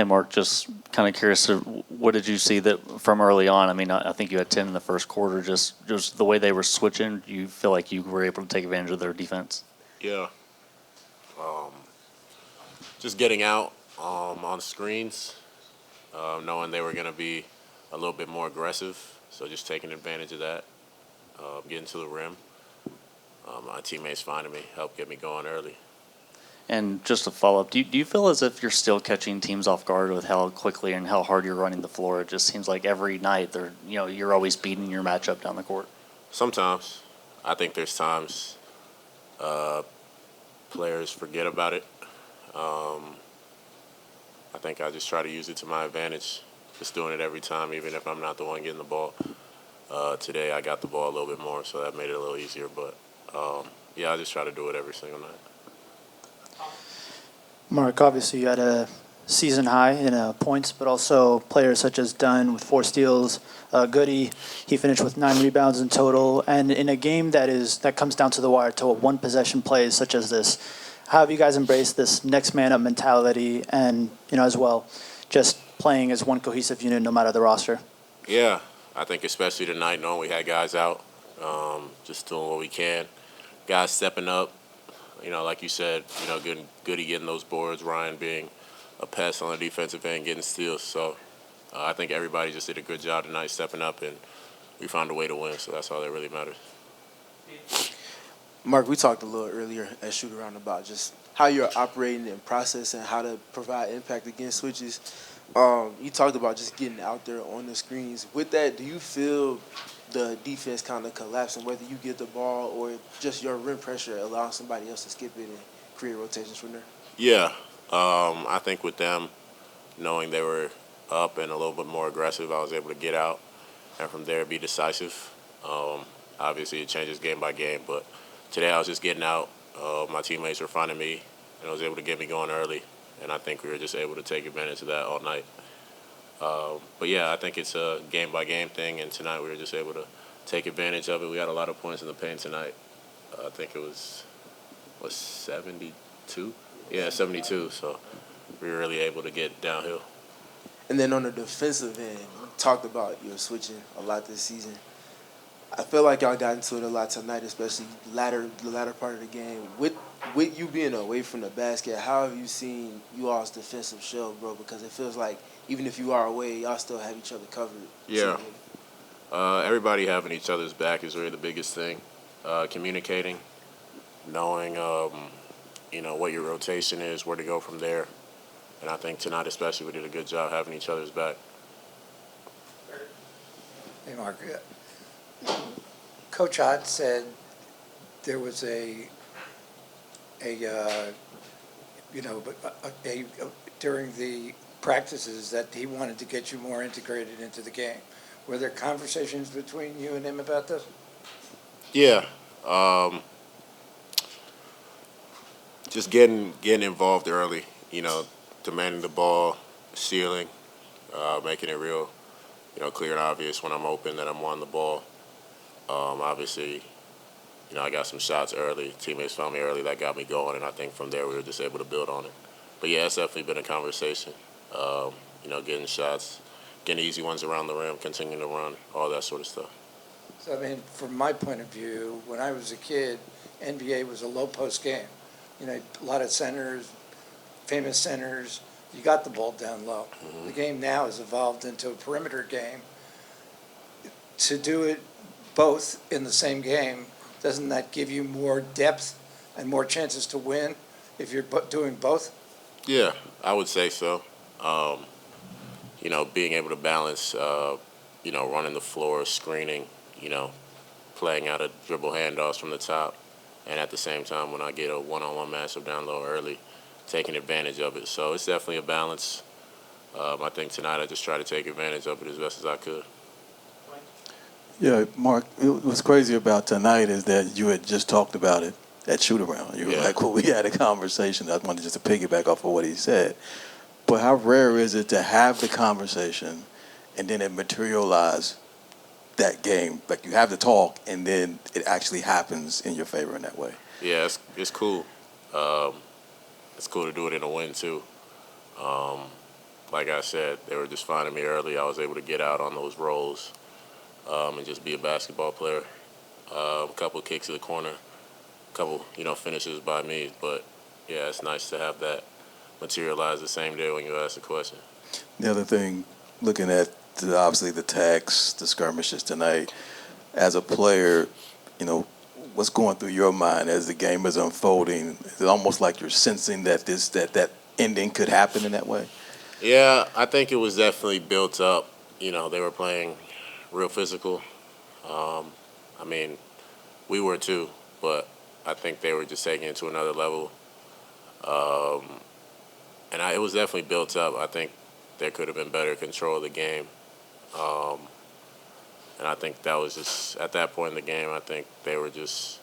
Hey, Mark, just kind of curious, what did you see that from early on? I mean, I think you had 10 in the first quarter. Just the way they were switching, do you feel like you were able to take advantage of their defense? Yeah. Just getting out on screens, knowing they were going to be a little bit more aggressive. So just taking advantage of that, getting to the rim. My teammates finding me, helped get me going early. And just to follow up, do you feel as if you're still catching teams off guard with how quickly and how hard you're running the floor? It just seems like every night you're always beating your matchup down the court. Sometimes. I think there's times players forget about it. I think I just try to use it to my advantage. Just doing it every time, even if I'm not the one getting the ball. Today I got the ball a little bit more, so that made it a little easier. But, I just try to do it every single night. Mark, obviously you had a season high in points, but also players such as Dunn with 4 steals, Goody, he finished with 9 rebounds in total. And in a game that comes down to the wire, to a one-possession plays such as this, how have you guys embraced this next man up mentality and, as well, just playing as one cohesive unit no matter the roster? Yeah, I think especially tonight, knowing we had guys out, just doing what we can. Guys stepping up, like you said, Goody getting those boards, Ryan being a pest on the defensive end, getting steals. So I think everybody just did a good job tonight stepping up, and we found a way to win, so that's all that really matters. Mark, we talked a little earlier at Shoot Around about just how you're operating and processing how to provide impact against switches. You talked about just getting out there on the screens. With that, do you feel the defense kind of collapsing, whether you get the ball or just your rim pressure allowing somebody else to skip it and create rotations from there? Yeah, I think with them, knowing they were up and a little bit more aggressive, I was able to get out and from there be decisive. Obviously, it changes game by game, but today I was just getting out. My teammates were finding me, and I was able to get me going early, and I think we were just able to take advantage of that all night. But I think it's a game-by-game thing, and tonight we were just able to take advantage of it. We had a lot of points in the paint tonight. I think it was 72? Yeah, 72, so we were really able to get downhill. And then on the defensive end, you talked about your switching a lot this season. I feel like y'all got into it a lot tonight, especially the latter part of the game. With you being away from the basket, how have you seen you all's defensive shell, bro? Because it feels like even if you are away, y'all still have each other covered. Yeah. Everybody having each other's back is really the biggest thing. Communicating, knowing, what your rotation is, where to go from there. And I think tonight especially we did a good job having each other's back. Hey, Mark. Coach Ott said there was during the practices that he wanted to get you more integrated into the game. Were there conversations between you and him about this? Yeah. Just getting involved early, demanding the ball, stealing, making it real, clear and obvious when I'm open that I'm on the ball. Obviously, I got some shots early. Teammates found me early. That got me going, and I think from there we were just able to build on it. But, it's definitely been a conversation, getting shots, getting easy ones around the rim, continuing to run, all that sort of stuff. So, from my point of view, when I was a kid, NBA was a low-post game. A lot of centers, famous centers, you got the ball down low. Mm-hmm. The game now has evolved into a perimeter game. To do it both in the same game, doesn't that give you more depth and more chances to win if you're doing both? Yeah, I would say so. Being able to balance, running the floor, screening, playing out of dribble handoffs from the top, and at the same time when I get a one-on-one matchup down low early, taking advantage of it. So it's definitely a balance. I think tonight I just try to take advantage of it as best as I could. Yeah, Mark, what's crazy about tonight is that you had just talked about it at shoot-around. You were like, well, we had a conversation. I wanted just to piggyback off of what he said. But how rare is it to have the conversation and then it materialize that game? Like you have the talk and then it actually happens in your favor in that way. Yeah, it's cool. It's cool to do it in a win, too. like I said, they were just finding me early. I was able to get out on those rolls and just be a basketball player. A couple kicks to the corner, a couple, finishes by me. But, yeah, it's nice to have that materialize the same day when you ask the question. The other thing, looking at obviously the tags, the skirmishes tonight, as a player, what's going through your mind as the game is unfolding? Is it almost like you're sensing that that ending could happen in that way? Yeah, I think it was definitely built up. They were playing real physical. I mean, we were too, but I think they were just taking it to another level. It was definitely built up. I think there could have been better control of the game. And I think that was just, at that point in the game, I think they were just,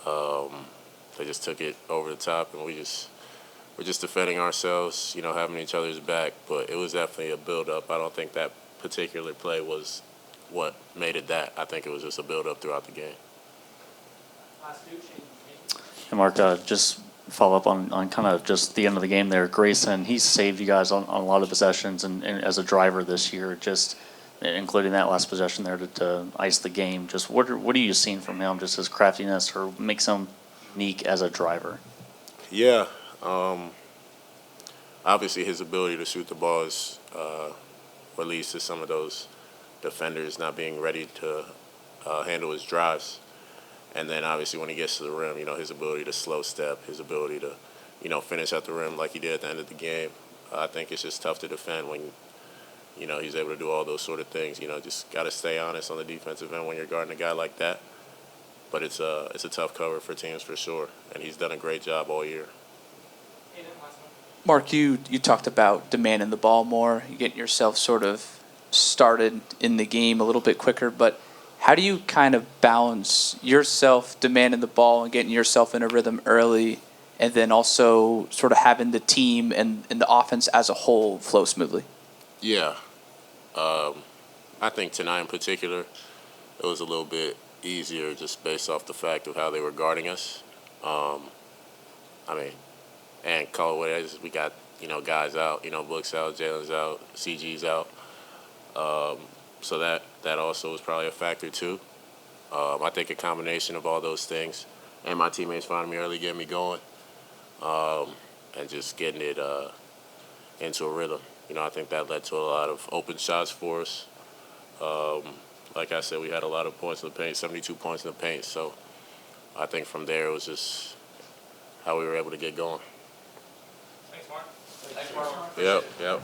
they just took it over the top, and we're just defending ourselves, having each other's back. But it was definitely a build-up. I don't think that particular play was what made it that. I think it was just a build-up throughout the game. And Mark, just follow up on kind of just the end of the game there. Grayson, he saved you guys on a lot of possessions and as a driver this year, just including that last possession there to ice the game. Just what are you seeing from him, just his craftiness or makes him unique as a driver? Yeah. Obviously, his ability to shoot the ball is what leads to some of those defenders not being ready to handle his drives. And then, obviously, when he gets to the rim, his ability to slow step, his ability to, finish at the rim like he did at the end of the game. I think it's just tough to defend when, he's able to do all those sort of things. Just got to stay honest on the defensive end when you're guarding a guy like that. But it's a tough cover for teams for sure, and he's done a great job all year. Mark, you talked about demanding the ball more, you getting yourself sort of started in the game a little bit quicker, but how do you kind of balance yourself demanding the ball and getting yourself in a rhythm early, and then also sort of having the team and the offense as a whole flow smoothly? Yeah. I think tonight in particular, it was a little bit easier just based off the fact of how they were guarding us. And call it what it is, we got, guys out, Book's out, Jalen's out, CG's out. So that also was probably a factor too. I think a combination of all those things and my teammates finding me early, getting me going, and just getting it into a rhythm. I think that led to a lot of open shots for us. Like I said, we had a lot of points in the paint, 72 points in the paint. So I think from there it was just how we were able to get going. Thanks, Mark. Thanks, Mark. Yep.